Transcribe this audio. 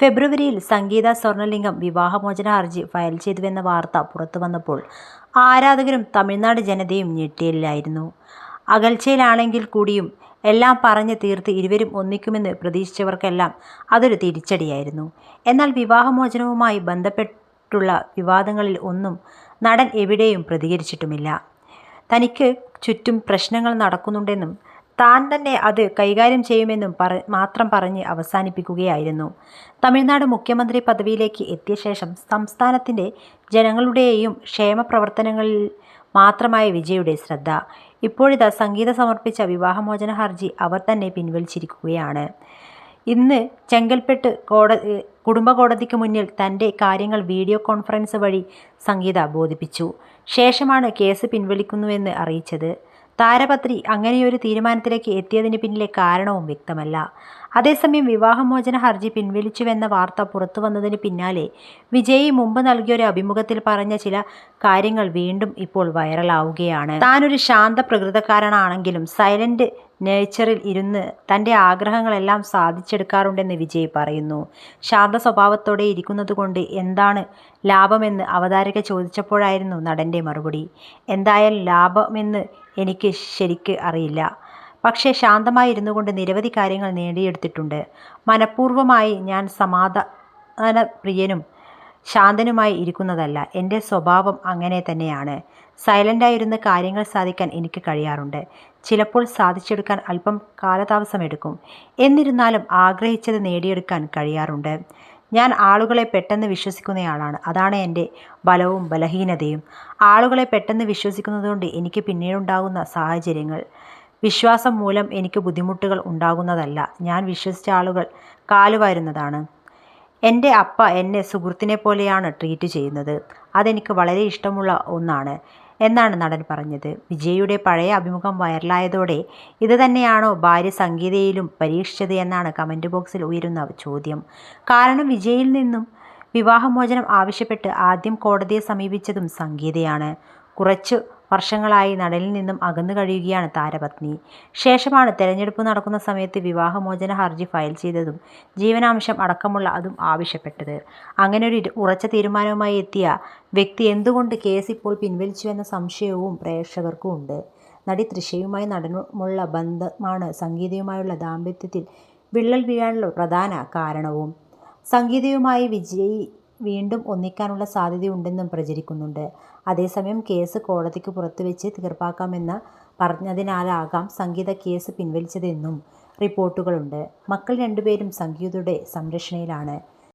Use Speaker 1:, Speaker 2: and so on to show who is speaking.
Speaker 1: ഫെബ്രുവരിയിൽ സംഗീത സ്വർണലിംഗം വിവാഹമോചന ഹർജി ഫയൽ ചെയ്തുവെന്ന വാർത്ത പുറത്തുവന്നപ്പോൾ ആരാധകരും തമിഴ്നാട് ജനതയും ഞെട്ടിയിലായിരുന്നു. അകൽച്ചയിലാണെങ്കിൽ കൂടിയും എല്ലാം പറഞ്ഞ് തീർത്ത് ഇരുവരും ഒന്നിക്കുമെന്ന് പ്രതീക്ഷിച്ചവർക്കെല്ലാം അതൊരു തിരിച്ചടിയായിരുന്നു. എന്നാൽ വിവാഹമോചനവുമായി ബന്ധപ്പെട്ടുള്ള വിവാദങ്ങളിൽ ഒന്നും നടൻ എവിടെയും പ്രതികരിച്ചിട്ടുമില്ല. തനിക്ക് ചുറ്റും പ്രശ്നങ്ങൾ നടക്കുന്നുണ്ടെന്നും താൻ തന്നെ അത് കൈകാര്യം ചെയ്യുമെന്നും മാത്രം പറഞ്ഞ് അവസാനിപ്പിക്കുകയായിരുന്നു. തമിഴ്നാട് മുഖ്യമന്ത്രി പദവിയിലേക്ക് എത്തിയ ശേഷം സംസ്ഥാനത്തിൻ്റെ ജനങ്ങളുടെയും ക്ഷേമപ്രവർത്തനങ്ങളിൽ മാത്രമായ വിജയുടെ ശ്രദ്ധ. ഇപ്പോഴിതാ സംഗീത സമർപ്പിച്ച വിവാഹമോചന ഹർജി അവർ തന്നെ പിൻവലിച്ചിരിക്കുകയാണ്. ഇന്ന് ചെങ്കൽപ്പെട്ട് കുടുംബ കോടതിക്ക് മുന്നിൽ തൻ്റെ കാര്യങ്ങൾ വീഡിയോ കോൺഫറൻസ് വഴി സംഗീത ബോധിപ്പിച്ചു. ശേഷമാണ് കേസ് പിൻവലിക്കുന്നുവെന്ന് അറിയിച്ചത്. താരപത്രി അങ്ങനെയൊരു തീരുമാനത്തിലേക്ക് എത്തിയതിന് പിന്നിലെ കാരണവും വ്യക്തമല്ല. അതേസമയം വിവാഹമോചന ഹർജി പിൻവലിച്ചുവെന്ന വാർത്ത പുറത്തുവന്നതിന് പിന്നാലെ വിജയ് മുമ്പ് നൽകിയൊരു അഭിമുഖത്തിൽ പറഞ്ഞ ചില കാര്യങ്ങൾ വീണ്ടും ഇപ്പോൾ വൈറലാവുകയാണ്. താനൊരു ശാന്ത പ്രകൃതക്കാരനാണെങ്കിലും സൈലന്റ് നേച്ചറിൽ ഇരുന്ന് തൻ്റെ ആഗ്രഹങ്ങളെല്ലാം സാധിച്ചെടുക്കാറുണ്ടെന്ന് വിജയ് പറയുന്നു. ശാന്ത സ്വഭാവത്തോടെ ഇരിക്കുന്നതുകൊണ്ട് എന്താണ് ലാഭമെന്ന് അവതാരക ചോദിച്ചപ്പോഴായിരുന്നു നടൻ്റെ മറുപടി. എന്തായാലും ലാഭമെന്ന് എനിക്ക് ശരിക്ക് അറിയില്ല. പക്ഷേ ശാന്തമായി ഇരുന്നുകൊണ്ട് നിരവധി കാര്യങ്ങൾ നേടിയെടുത്തിട്ടുണ്ട്. മനഃപൂർവ്വമായി ഞാൻ സമാധാനപ്രിയനും ശാന്തനുമായി ഇരിക്കുന്നതല്ല. എൻ്റെ സ്വഭാവം അങ്ങനെ തന്നെയാണ്. സൈലൻ്റായിരുന്ന് കാര്യങ്ങൾ സാധിക്കാൻ എനിക്ക് കഴിയാറുണ്ട്. ചിലപ്പോൾ സാധിച്ചെടുക്കാൻ അല്പം കാലതാമസമെടുക്കും. എന്നിരുന്നാലും ആഗ്രഹിച്ചത് നേടിയെടുക്കാൻ കഴിയാറുണ്ട്. ഞാൻ ആളുകളെ പെട്ടെന്ന് വിശ്വസിക്കുന്നയാളാണ്. അതാണ് എൻ്റെ ബലവും ബലഹീനതയും. ആളുകളെ പെട്ടെന്ന് വിശ്വസിക്കുന്നതുകൊണ്ട് എനിക്ക് പിന്നീടുണ്ടാകുന്ന സാഹചര്യങ്ങൾ വിശ്വാസം മൂലം എനിക്ക് ബുദ്ധിമുട്ടുകൾ ഉണ്ടാകുന്നതല്ല. ഞാൻ വിശ്വസിച്ച ആളുകൾ കാലുവാരുന്നതാണ്. എൻ്റെ അപ്പ എന്നെ സുഹൃത്തിനെ പോലെയാണ് ട്രീറ്റ് ചെയ്യുന്നത്. അതെനിക്ക് വളരെ ഇഷ്ടമുള്ള ഒന്നാണ് എന്നാണ് നടൻ പറഞ്ഞത്. വിജയിയുടെ പഴയ അഭിമുഖം വൈറലായതോടെ ഇത് തന്നെയാണോ ഭാര്യ സംഗീതയിലും പരീക്ഷിച്ചത് എന്നാണ് കമൻറ്റ് ബോക്സിൽ ഉയരുന്ന ചോദ്യം. കാരണം വിജയിൽ നിന്നും വിവാഹമോചനം ആവശ്യപ്പെട്ട് ആദ്യം കോടതിയെ സമീപിച്ചതും സംഗീതയാണ്. കുറച്ചു വർഷങ്ങളായി നടനിൽ നിന്നും അകന്നു കഴിയുകയാണ് താരപത്നി. ശേഷമാണ് തെരഞ്ഞെടുപ്പ് നടക്കുന്ന സമയത്ത് വിവാഹമോചന ഹർജി ഫയൽ ചെയ്തതും ജീവനാംശം അടക്കമുള്ള അതും ആവശ്യപ്പെട്ടത്. അങ്ങനെ ഒരു ഉറച്ച തീരുമാനവുമായി എത്തിയ വ്യക്തി എന്തുകൊണ്ട് കേസ് ഇപ്പോൾ പിൻവലിച്ചുവെന്ന സംശയവും പ്രേക്ഷകർക്കും ഉണ്ട്. നടി തൃഷയുമായി നടനുമുള്ള ബന്ധമാണ് സംഗീതയുമായുള്ള ദാമ്പത്യത്തിൽ വിള്ളൽ വീഴാനുള്ള പ്രധാന കാരണവും. സംഗീതയുമായി വിജയ് വീണ്ടും ഒന്നിക്കാനുള്ള സാധ്യതയുണ്ടെന്നും പ്രചരിക്കുന്നുണ്ട്. അതേസമയം കേസ് കോടതിക്ക് പുറത്തുവെച്ച് തീർപ്പാക്കാമെന്ന് പറഞ്ഞതിനാലാകാം സംഗീത കേസ് പിൻവലിച്ചതെന്നും റിപ്പോർട്ടുകളുണ്ട്. മക്കൾ രണ്ടുപേരും സംഗീതയുടെ സംരക്ഷണയിലാണ്.